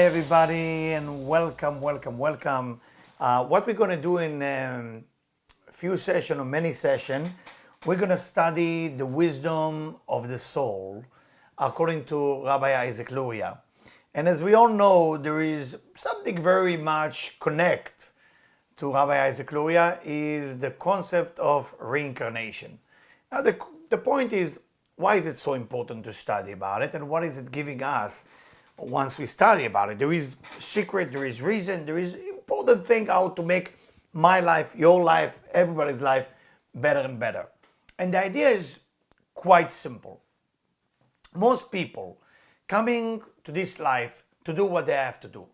Hi, everybody, and welcome. What we're going to do in a few sessions or many sessions, we're going to study the wisdom of the soul according to Rabbi Isaac Luria. And as we all know, there is something very much connect to Rabbi Isaac Luria is the concept of reincarnation. Now, the point is, why is it so important to study about it, and what is it giving us once we study about it? There is secret, there is reason, there is important thing how to make my life, your life, everybody's life better and better. And the idea is quite simple. Most people coming to this life to do what they have to do.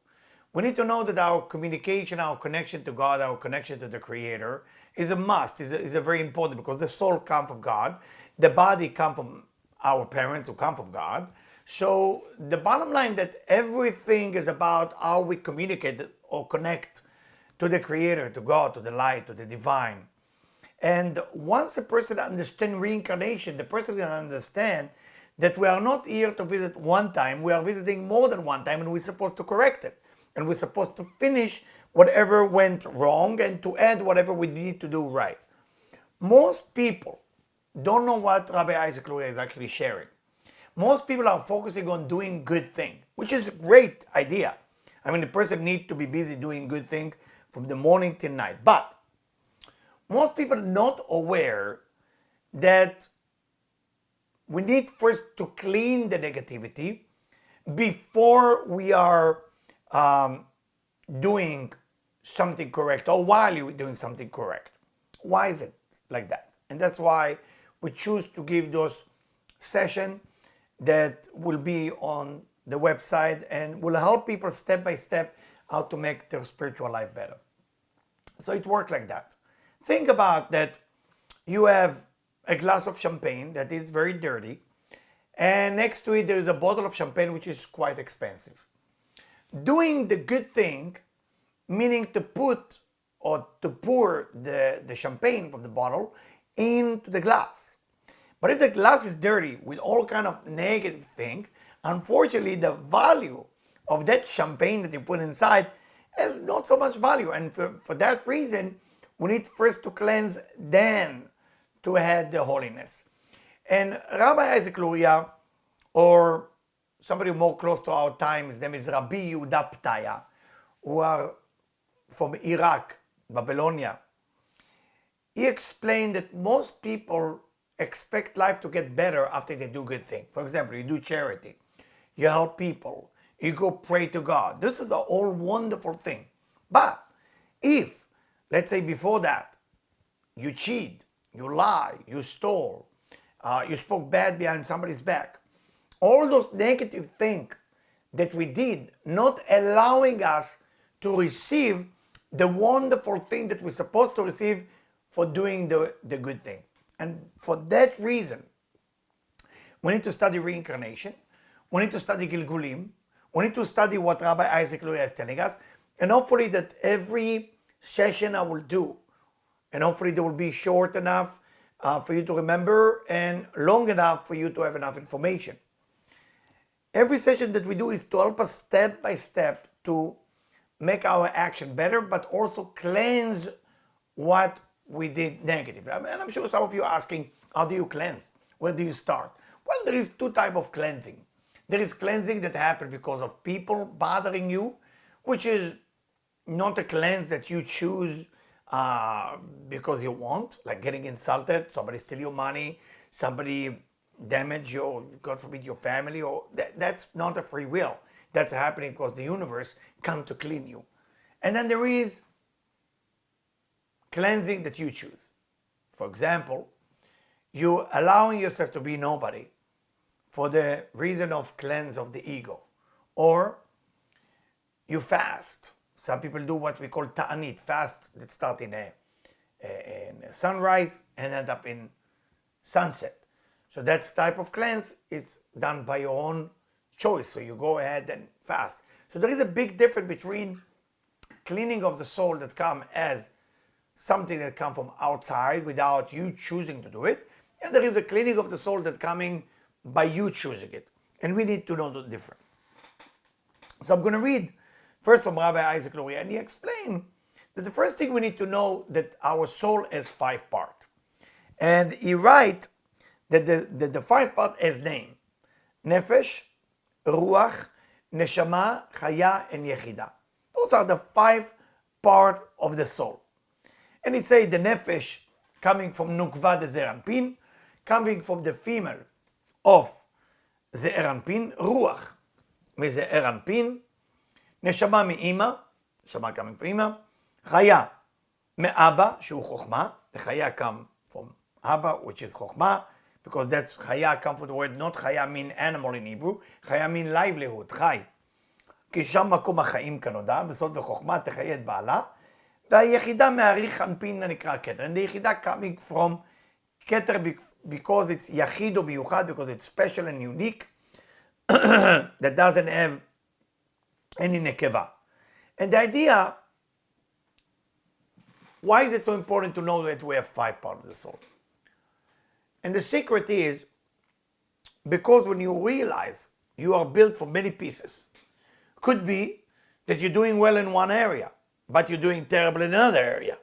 We need to know that our communication, our connection to God, our connection to the Creator is a must, is a very important, because the soul comes from God, the body comes from our parents who come from God. So the bottom line that everything is about how we communicate or connect to the Creator, to God, to the light, to the divine. And once a person understands reincarnation, the person can understand that we are not here to visit one time, we are visiting more than one time, and we're supposed to correct it. And we're supposed to finish whatever went wrong and to add whatever we need to do right. Most people don't know what Rabbi Isaac Luria is actually sharing. Most people are focusing on doing good thing, which is a great idea. I mean, the person needs to be busy doing good thing from the morning till night. But most people are not aware that we need first to clean the negativity before we are doing something correct, or while you're doing something correct. Why is it like that? And that's why we choose to give those sessions that will be on the website and will help people step by step how to make their spiritual life better. So it works like that. Think about that you have a glass of champagne that is very dirty, and next to it there is a bottle of champagne which is quite expensive. Doing the good thing, meaning to put or to pour the champagne from the bottle into the glass. But if the glass is dirty with all kind of negative thing, unfortunately the value of that champagne that you put inside has not so much value. And for that reason, we need first to cleanse, then to add the holiness. And Rabbi Isaac Luria, or somebody more close to our time, his name is Rabbi Yehuda Ptaya, who are from Iraq, Babylonia. He explained that most people expect life to get better after they do good things. For example, you do charity, you help people, you go pray to God. This is a all wonderful thing. But if, let's say before that, you cheat, you lie, you stole, you spoke bad behind somebody's back, all those negative things that we did, not allowing us to receive the wonderful thing that we're supposed to receive for doing the good thing. And for that reason, we need to study reincarnation, we need to study Gilgulim, we need to study what Rabbi Isaac Luria is telling us, and hopefully that every session I will do, and hopefully they will be short enough for you to remember and long enough for you to have enough information. Every session that we do is to help us step by step to make our action better, but also cleanse what we did negative. And I'm sure some of you are asking, how do you cleanse? Where do you start? Well, there is two types of cleansing. There is cleansing that happens because of people bothering you, which is not a cleanse that you choose because you want, like getting insulted, somebody steal your money, somebody damage your, God forbid, your family, or that's not a free will. That's happening because the universe come to clean you. And then there is cleansing that you choose. For example, you allowing yourself to be nobody for the reason of cleanse of the ego, or you fast. Some people do what we call ta'anit, fast that start in a sunrise and end up in sunset. So that type of cleanse is done by your own choice. So you go ahead and fast. So there is a big difference between cleaning of the soul that come as something that comes from outside without you choosing to do it, and there is a cleaning of the soul that coming by you choosing it. And we need to know the difference. So I'm going to read first from Rabbi Isaac Luria, and he explained that the first thing we need to know that our soul has 5 parts. And he writes that the 5 parts has name: Nefesh, Ruach, Neshama, Chaya, and Yechida. Those are the 5 parts of the soul. And he say the Nefesh coming from Nukva de Zeranpin, coming from the female of Zeranpin, Ruach מזעיר נשמה מאמא, נשמה coming from אמא, חיה מאבא, שהוא חוכמה, the חיה come from אבא, which is חוכמה, because that's חיה come from the word, not חיה mean animal in Hebrew, חיה mean livelihood, חי. כי שם מקום החיים כנודע, בסוד וחוכמה תחיה את בעלה, והיחידה מהאריך אנפין הנקרא כתר. And the יחידה coming from כתר because it's יחיד או מיוחד, because it's special and unique, that doesn't have any nekeva. And the idea, why is it so important to know that we have 5 parts of the soul? And the secret is because when you realize you are built from many pieces, could be that you're doing well in one area, but you're doing terrible in another area.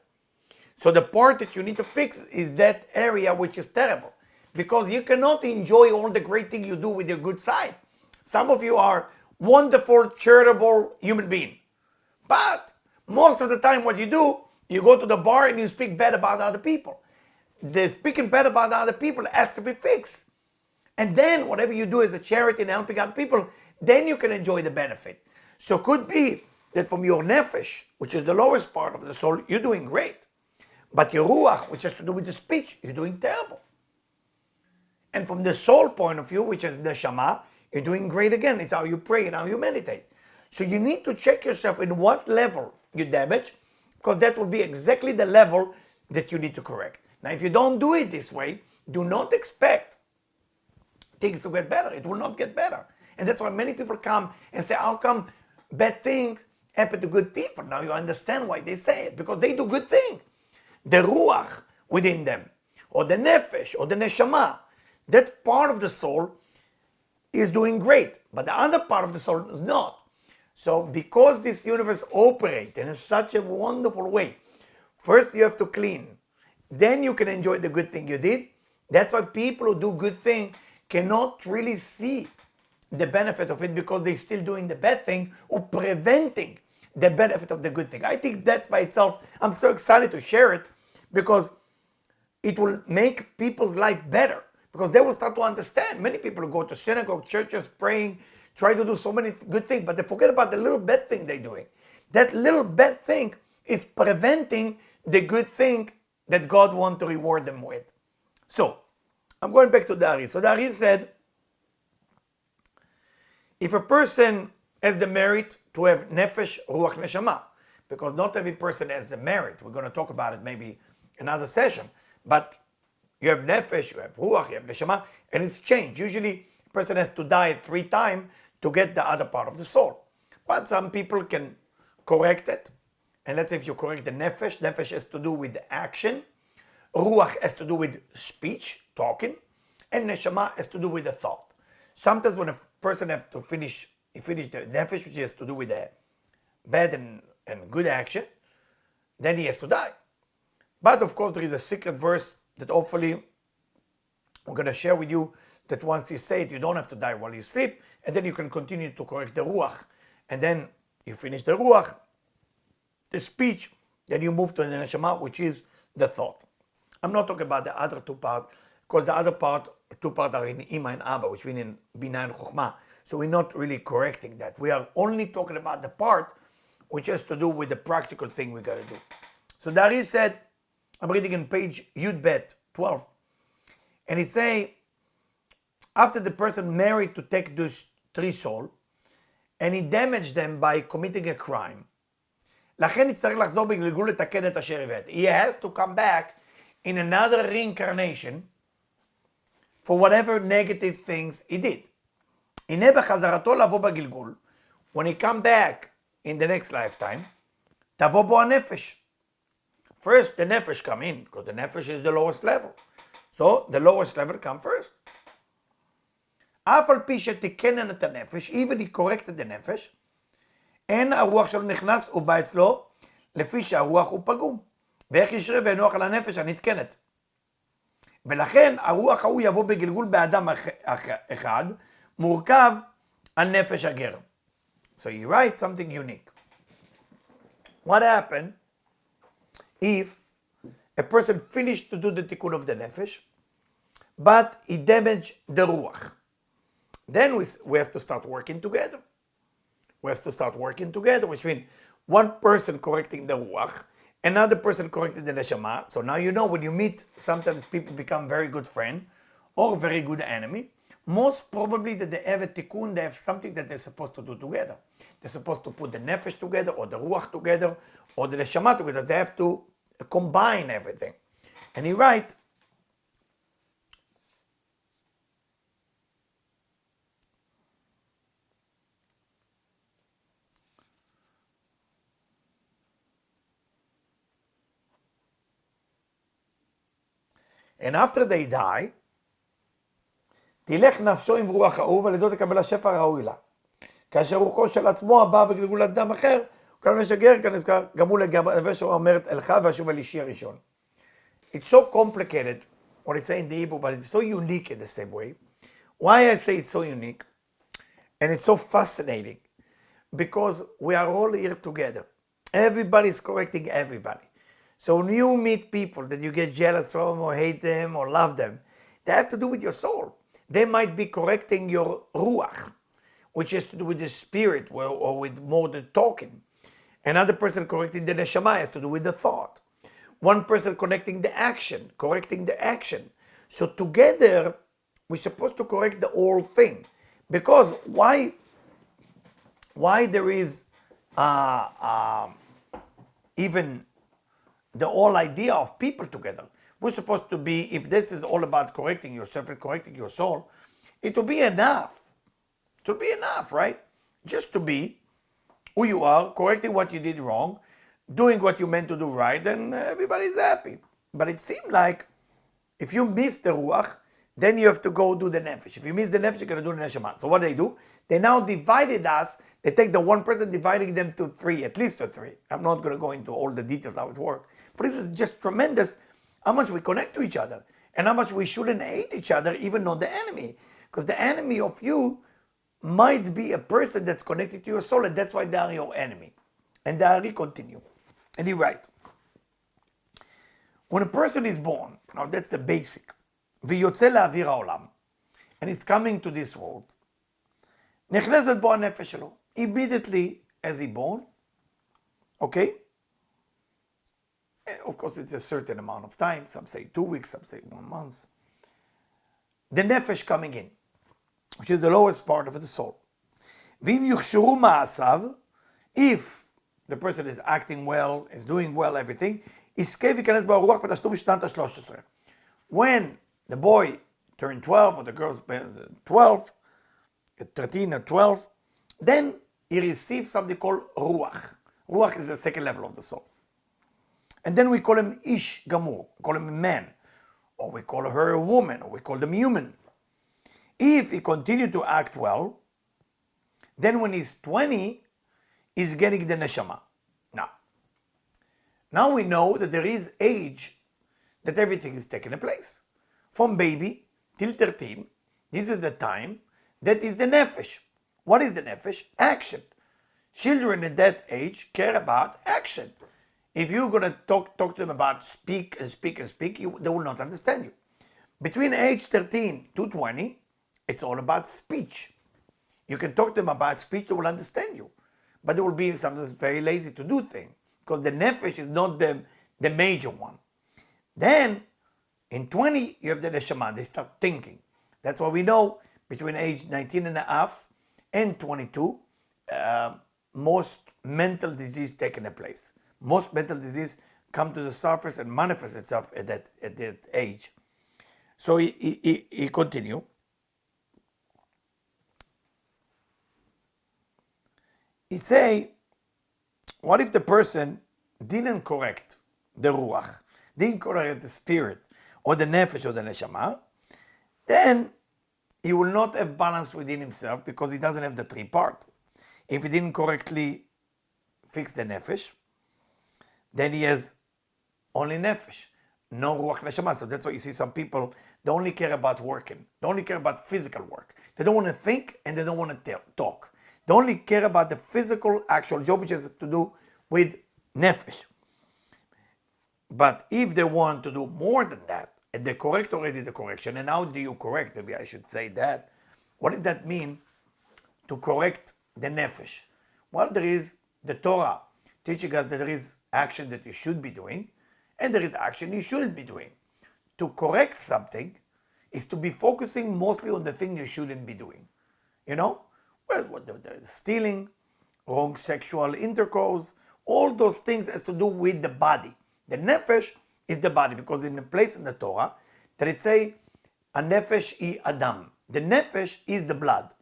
So the part that you need to fix is that area which is terrible, because you cannot enjoy all the great things you do with your good side. Some of you are wonderful, charitable human being. But most of the time what you do, you go to the bar and you speak bad about other people. The speaking bad about other people has to be fixed. And then whatever you do as a charity and helping other people, then you can enjoy the benefit. So it could be that from your nefesh, which is the lowest part of the soul, you're doing great. But your ruach, which has to do with the speech, you're doing terrible. And from the soul point of view, which is the neshama, you're doing great again. It's how you pray and how you meditate. So you need to check yourself in what level you damage, because that will be exactly the level that you need to correct. Now, if you don't do it this way, do not expect things to get better. It will not get better. And that's why many people come and say, how come bad things happen to good people? Now you understand why they say it, because they do good things. The ruach within them, or the nefesh, or the neshama, that part of the soul is doing great, but the other part of the soul is not. So because this universe operates in such a wonderful way, first you have to clean, then you can enjoy the good thing you did. That's why people who do good thing cannot really see the benefit of it, because they're still doing the bad thing or preventing the benefit of the good thing. I think that's by itself, I'm so excited to share it, because it will make people's life better. Because they will start to understand. Many people go to synagogue, churches, praying, try to do so many good things, but they forget about the little bad thing they're doing. That little bad thing is preventing the good thing that God wants to reward them with. So, I'm going back to Dari. So Dari said, if a person has the merit to have nefesh, ruach, neshama, because not every person has the merit. We're going to talk about it maybe another session. But you have nefesh, you have ruach, you have neshama, and it's changed. Usually, a person has to die 3 times to get the other part of the soul. But some people can correct it. And let's say if you correct the nefesh, nefesh has to do with the action. Ruach has to do with speech, talking. And neshama has to do with the thought. Sometimes when a person has to finish the nefesh, which has to do with the bad and good action, then he has to die. But of course, there is a secret verse that hopefully I'm going to share with you, that once you say it, you don't have to die while you sleep, and then you can continue to correct the ruach. And then you finish the ruach, the speech, then you move to the neshama, which is the thought. I'm not talking about the other 2 parts, because the other 2 parts are in Ima and Abba, which mean in Bina and Chokhmah. So we're not really correcting that. We are only talking about the part which has to do with the practical thing we got to do. So Dari said, I'm reading in page Yud Bet 12, and it say, after the person married to take those 3 souls, and he damaged them by committing a crime, לכן יצטרך לחזור בגלגול לתקן את אשר הבאת. He has to come back in another reincarnation for whatever negative things he did. הנה בחזרתו לבוא בגלגול, when he come back in the next lifetime, תבוא בו הנפש. First, the nefesh come in, because the nefesh is the lowest level. So, the lowest level come first. אף על פי שתיקן את הנפש, even he corrected the nefesh, אין הרוח שלו נכנס, הוא בא אצלו, לפי שהרוח הוא פגום. ואיך ישרה ונוח על הנפש הנתקנת. ולכן הרוח ההוא יבוא בגלגול באדם אחד, מורכב הנפש הגר. So you write something unique. What happened if a person finished to do the tikkun of the nefesh, but he damaged the ruach? Then we have to start working together. We have to start working together, which means one person correcting the ruach, another person correcting the neshama. So now you know when you meet, sometimes people become very good friend or very good enemy. Most probably that they have a tikkun, they have something that they're supposed to do together. They're supposed to put the nefesh together, or the ruach together, or the neshama together. They have to combine everything. And he writes, and after they die, תלך נפשו עם רוח ההוא ולדעות לקבל השפע הראוי לה. כאשר רוחו של עצמו הבא בגלגול אדם אחר, כל משגר כאן נזכר, גם הוא לגבי שאומרת אלך ואשוב אל אישי הראשון. It's so complicated, what it's saying in the Hebrew, but it's so unique in the same way. Why I say it's so unique, and it's so fascinating, because we are all here together. Everybody is correcting everybody. So when you meet people that you get jealous from or hate them or love them, they have to do with your soul. They might be correcting your ruach, which has to do with the spirit or with more the talking. Another person correcting the neshama has to do with the thought. One person connecting the action, correcting the action. So together, we're supposed to correct the whole thing. Because why there is even the whole idea of people together? We're supposed to be, if this is all about correcting yourself and correcting your soul, it will be enough. It will be enough, right? Just to be who you are, correcting what you did wrong, doing what you meant to do right, and everybody's happy. But it seemed like if you miss the ruach, then you have to go do the nefesh. If you miss the nefesh, you're going to do the neshama. So what do? They now divided us. They take the one person, dividing them to three, at least to three. I'm not going to go into all the details how it works. But this is just tremendous how much we connect to each other and how much we shouldn't hate each other, even not the enemy. Because the enemy of you might be a person that's connected to your soul, and that's why they are your enemy. And the Ari continue. And he writes, when a person is born, now that's the basic, ויוצא לאוויר העולם, and he's coming to this world, נכנסת בו הנפש שלו, immediately as he born, okay? Of course, it's a certain amount of time. Some say 2 weeks, some say 1 month. The nefesh coming in, which is the lowest part of the soul. ואם יוכשרו מעשיו, if the person is acting well, is doing well, everything, יזכה וייכנס בו הרוח בתשלום בשנת ה-13. When the boy turned 12, or the girl's 12, 13 or 12, then he receives something called ruach. Ruach is the second level of the soul. And then we call him ish gamur, we call him a man, or we call her a woman, or we call them human. If he continued to act well, then when he's 20, he's getting the neshama. Now we know that there is age that everything is taking place. From baby till 13, this is the time that is the nefesh. What is the nefesh? Action. Children at that age care about action. If you're going to talk to them about speak and speak and speak, they will not understand you. Between age 13 to 20, it's all about speech. You can talk to them about speech, they will understand you. But they will be sometimes very lazy to do things, because the nefesh is not the major one. Then, in 20, you have the neshama, they start thinking. That's why we know between age 19 and a half and 22, most mental disease taking place. Most mental disease come to the surface and manifest itself at that age. So he continue. He say, what if the person didn't correct the ruach, didn't correct the spirit, or the nefesh, or the neshama? Then he will not have balance within himself, because he doesn't have the three part. If he didn't correctly fix the nefesh, then he has only nefesh, no ruach neshama. So that's why you see some people, they only care about working. They only care about physical work. They don't want to think and they don't want to talk. They only care about the physical, actual job, which has to do with nefesh. But if they want to do more than that, and they correct already the correction, and how do you correct? Maybe I should say that. What does that mean to correct the nefesh? Well, there is the Torah teaching us that there is action that you should be doing, and there is action you shouldn't be doing. To correct something is to be focusing mostly on the thing you shouldn't be doing. You know? Well, what the stealing, wrong sexual intercourse, all those things has to do with the body. The nefesh is the body, because in a place in the Torah that it say, a nefesh I adam. The nefesh is the blood,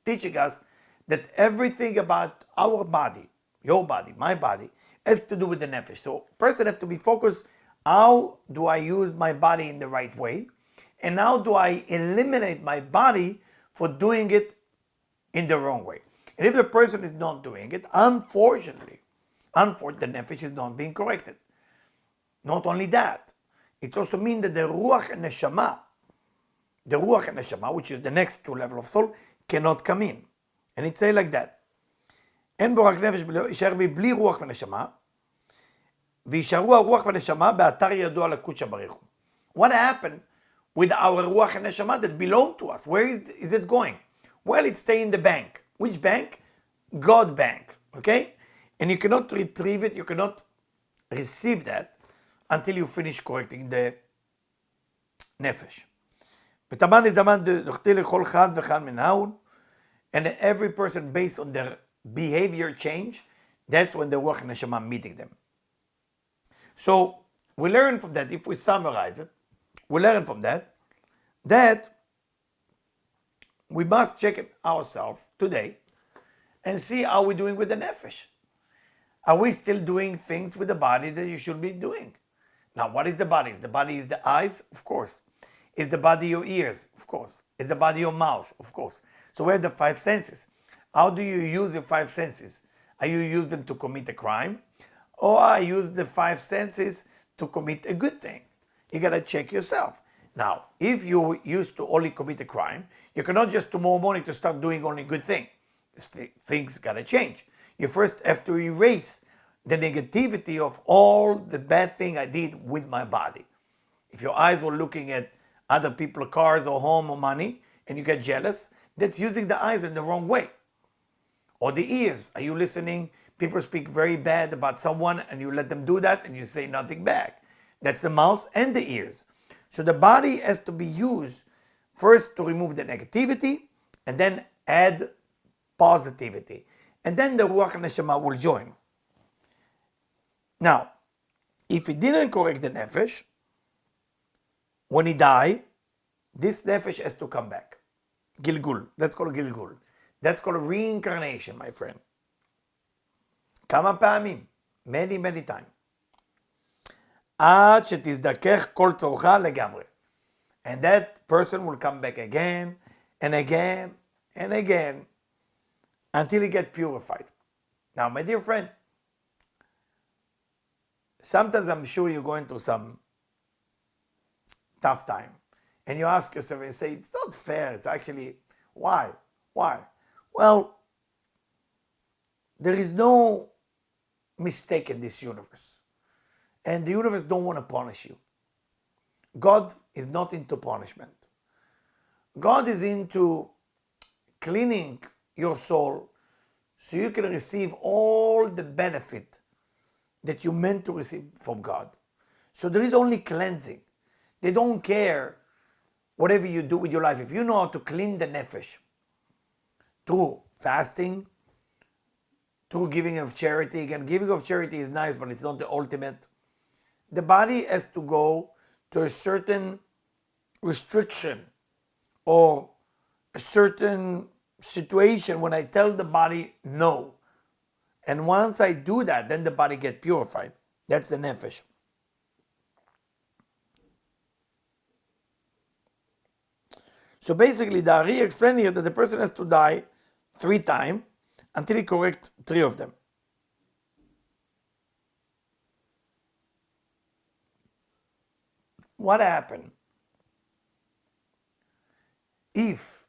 teaching us that everything about our body, your body, my body, has to do with the nefesh. So a person has to be focused, how do I use my body in the right way? And how do I eliminate my body for doing it in the wrong way? And if the person is not doing it, unfortunately, the nefesh is not being corrected. Not only that, it also means that the ruach and neshama, which is the next two level of soul, cannot come in. And it say like that. אין בו רק נפש, יישאר בי בלי רוח ונשמה, וישארו הרוח ונשמה באתר ידוע לקודש בריך הוא. What happened with our ruach and neshama that belong to us? Where is it going? Well, it stay in the bank. Which bank? God bank. Okay? And you cannot retrieve it, you cannot receive that until you finish correcting the nefesh. ותמן הזדמן דוכתי לכל חד וחד מנהון, and every person based on their behavior change, that's when the ruach and neshama meeting them. So we learn from that, if we summarize it, we learn from that we must check it ourselves today and see how we're doing with the nefesh. Are we still doing things with the body that you should be doing? Now, what is the body? Is the body is the eyes? Of course. Is the body your ears? Of course. Is the body your mouth? Of course. So we have the five senses. How do you use your five senses? Are you use them to commit a crime? Or I use the five senses to commit a good thing? You gotta check yourself. Now, if you used to only commit a crime, you cannot just tomorrow morning to start doing only good thing. Things gotta change. You first have to erase the negativity of all the bad thing I did with my body. If your eyes were looking at other people's cars or home or money and you get jealous, that's using the eyes in the wrong way. Or the ears. Are you listening? People speak very bad about someone and you let them do that and you say nothing back. That's the mouth and the ears. So the body has to be used first to remove the negativity and then add positivity. And then the ruach and neshama will join. Now, if he didn't correct the nefesh, when he die, this nefesh has to come back. Gilgul. That's called gilgul. That's called reincarnation, my friend. כמה פעמים? Many, many times. עד שתזדכך כל צורך לגמרי. And that person will come back again and again and again until he gets purified. Now, my dear friend, sometimes I'm sure you're going through some tough time. And you ask yourself and say, it's not fair. It's actually, why? Why? Well, there is no mistake in this universe. And the universe don't want to punish you. God is not into punishment. God is into cleaning your soul so you can receive all the benefit that you meant to receive from God. So there is only cleansing. They don't care whatever you do with your life. If you know how to clean the nefesh through fasting, through giving of charity. Again, giving of charity is nice, but it's not the ultimate. The body has to go to a certain restriction or a certain situation when I tell the body no. And once I do that, then the body gets purified. That's the nefesh. So basically, the Ari explained here that the person has to die 3 times until he corrects 3 of them. what happened if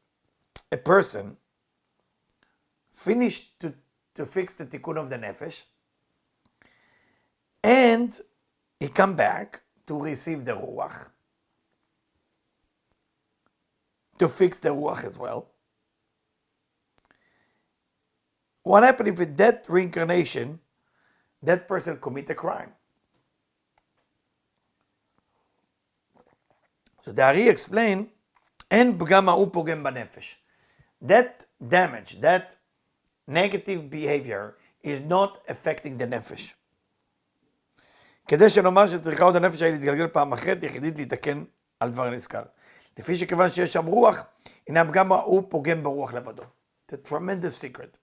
a person finished to fix the tikkun of the nefesh and he come back to receive the ruach, to fix the ruach as well? What happened if in that reincarnation that person commit a crime? So the Ari explained, "En pgam ha'u pogem banefesh." That damage, that negative behavior is not affecting the nefesh. כדי שנאמר שצריכה עוד הנפש היה להתגלגל פעם אחרת, יחידית להתקן על דבר הנזכר. לפי שכיוון שיש שם רוח, הנה הפגם הוא פוגם ברוח לבדו. It's a tremendous secret.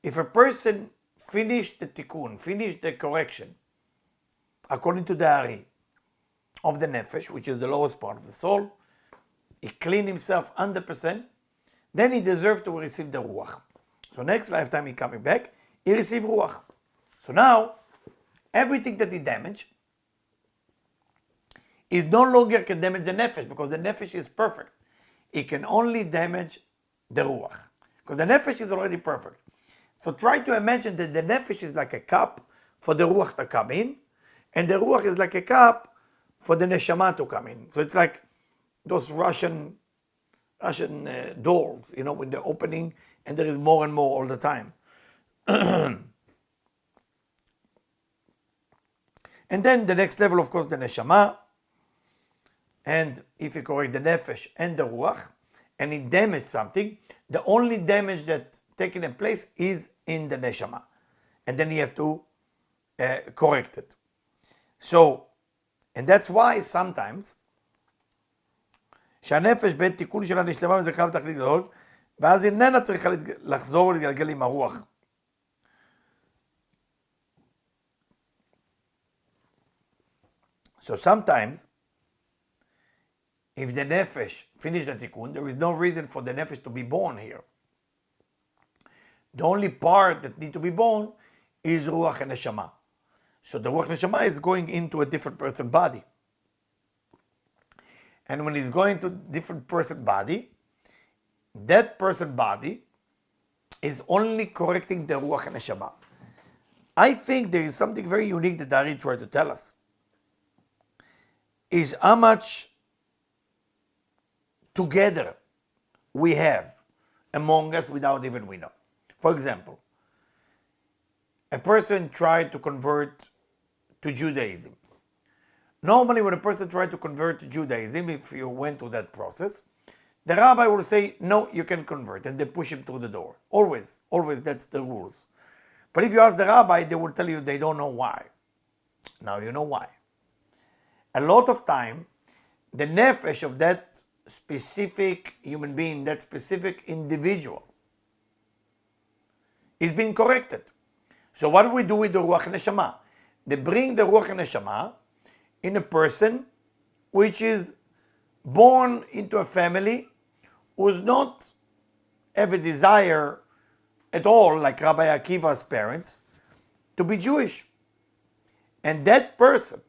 If a person finished the tikkun, finished the correction, according to the Ari, of the nefesh, which is the lowest part of the soul, he cleaned himself 100%, then he deserves to receive the ruach. So next lifetime he coming back, he receive ruach. So now, everything that he damaged is no longer can damage the nefesh, because the nefesh is perfect. It can only damage the ruach, because the nefesh is already perfect. So try to imagine that the nefesh is like a cup for the ruach to come in, and the ruach is like a cup for the neshama to come in. So it's like those Russian doors, when they're opening, and there is more and more all the time. And then the next level, of course, the neshama. And if you correct the nefesh and the ruach, and it damaged something, the only damage that taking place is in the neshama. And then you have to correct it. So, and that's why sometimes, שהנפש בעת תיקון שלה נשלמה וזכרה בתכלית גדול, ואז איננה צריכה לחזור ולהתגלגל עם הרוח. So sometimes, if the nefesh finished the tikkun, there is no reason for the nefesh to be born here. The only part that needs to be born is ruach and neshama. So the ruach neshama is going into a different person's body. And when he's going to different person's body, that person's body is only correcting the ruach and neshama. I think there is something very unique that Dari tried to tell us. Is how much together we have among us without even we know. For example, a person tried to convert to Judaism. Normally when a person tried to convert to Judaism, if you went through that process, the rabbi will say, no, you can convert, and they push him through the door. Always, that's the rules. But if you ask the rabbi, they will tell you they don't know why. Now you know why. A lot of time, the nefesh of that specific human being, that specific individual, is being corrected. So what do we do with the ruach neshama? They bring the ruach neshama in a person which is born into a family who does not have a desire at all, like Rabbi Akiva's parents, to be Jewish. And that person,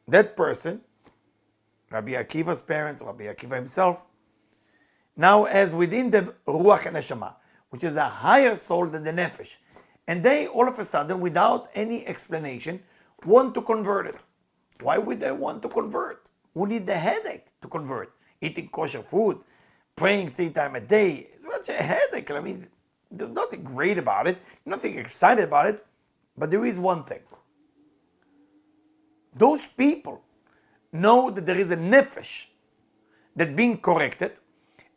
Rabbi Akiva's parents, Rabbi Akiva himself, now has within the Ruach and Neshama, which is a higher soul than the Nefesh. And they, all of a sudden, without any explanation, want to convert it. Why would they want to convert? Who need the headache to convert? Eating kosher food, praying 3 times a day. It's such a headache. I mean, there's nothing great about it, nothing excited about it, but there is one thing. Those people know that there is a nefesh that's being corrected,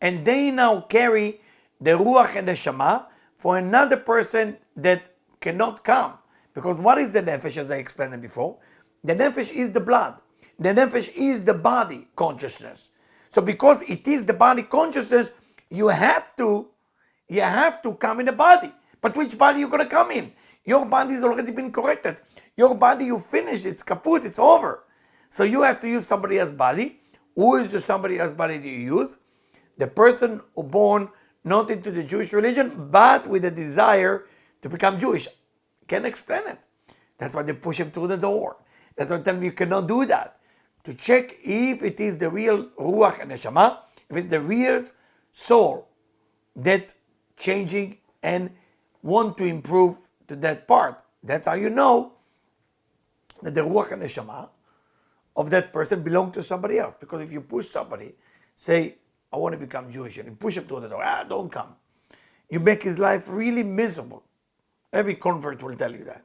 and they now carry the ruach and the shama for another person that cannot come. Because what is the nefesh, as I explained before? The nefesh is the blood. The nefesh is the body consciousness. So because it is the body consciousness, you have to come in a body. But which body are you going to come in? Your body has already been corrected. Your body, you finished, it's kaput, it's over. So you have to use somebody else's body. Who is the somebody else's body that you use? The person who born not into the Jewish religion, but with a desire to become Jewish. Can't explain it. That's why they push him through the door. That's why I tell him you cannot do that. to check if it is the real Ruach and Neshama, if it's the real soul that changing and want to improve to that part. That's how you know that the Ruach and Neshama of that person belong to somebody else. Because if you push somebody, say, I want to become Jewish, and you push him to the door, don't come. You make his life really miserable. Every convert will tell you that.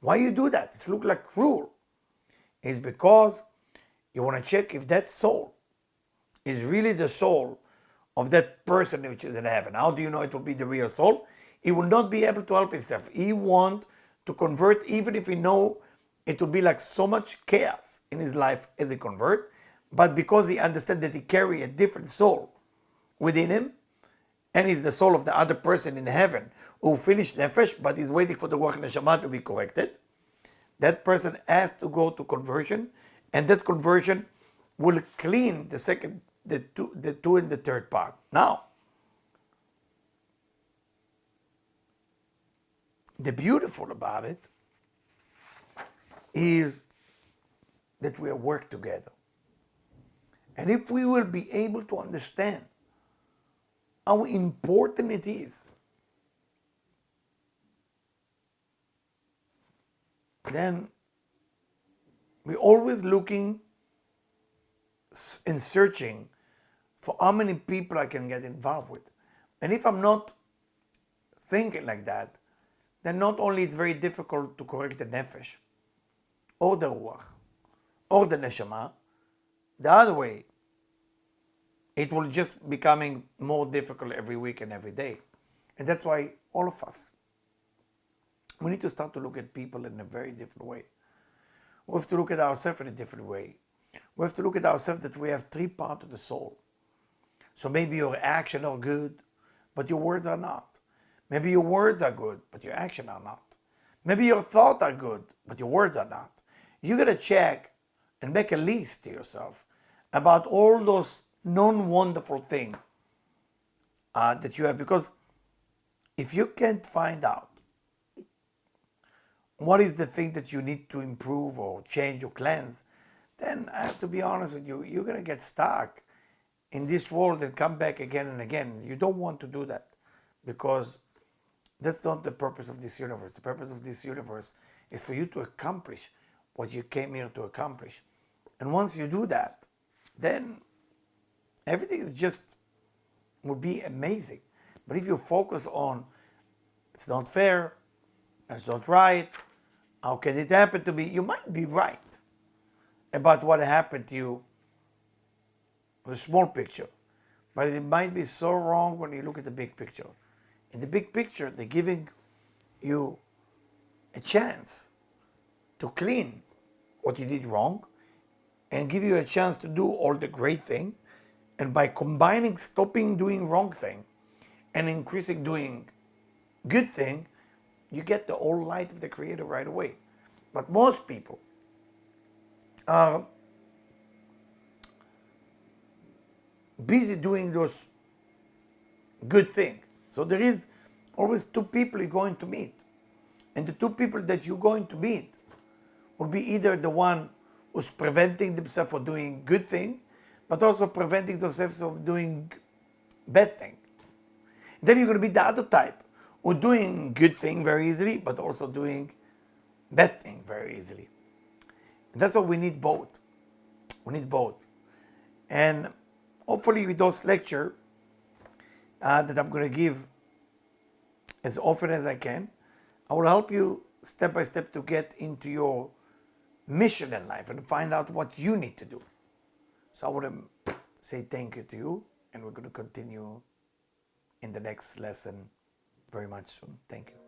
Why you do that? It looks like cruel. It's because you want to check if that soul is really the soul of that person which is in heaven. How do you know it will be the real soul? He will not be able to help himself. He want to convert even if he know it will be like so much chaos in his life as he convert. But because he understands that he carry a different soul within him, and is the soul of the other person in heaven who finished nefesh, but is waiting for the Ruach Neshama to be corrected, that person has to go to conversion, and that conversion will clean the two and the third part. Now, the beautiful about it is that we work together. And if we will be able to understand how important it is, then we're always looking and searching for how many people I can get involved with. And if I'm not thinking like that, then not only it's very difficult to correct the nefesh, or the ruach, or the neshama, the other way, it will just becoming more difficult every week and every day. And that's why all of us, we need to start to look at people in a very different way. We have to look at ourselves in a different way. We have to look at ourselves that we have three parts of the soul. So maybe your actions are good, but your words are not. Maybe your words are good, but your actions are not. Maybe your thoughts are good, but your words are not. You got to check and make a list to yourself about all those non-wonderful things that you have. Because if you can't find out what is the thing that you need to improve or change or cleanse, then I have to be honest with you, you're going to get stuck in this world and come back again and again. You don't want to do that, because that's not the purpose of this universe. The purpose of this universe is for you to accomplish what you came here to accomplish. And once you do that, then everything is just will be amazing. But if you focus on it's not fair, it's not right, how can it happen to me? You might be right about what happened to you, the small picture, but it might be so wrong when you look at the big picture. In the big picture, they're giving you a chance to clean what you did wrong and give you a chance to do all the great thing. And by combining stopping doing wrong thing and increasing doing good thing, you get the whole light of the Creator right away. But most people are busy doing those good things. So there is always two people you're going to meet. And the two people that you're going to meet will be either the one who's preventing themselves from doing good thing, but also preventing themselves from doing bad thing. Then you're going to be the other type, who doing good thing very easily, but also doing bad thing very easily. And that's why we need both. We need both. And hopefully with those lectures that I'm going to give as often as I can, I will help you step by step to get into your mission in life and find out what you need to do. So I want to say thank you to you, and we're going to continue in the next lesson very much soon. Thank you.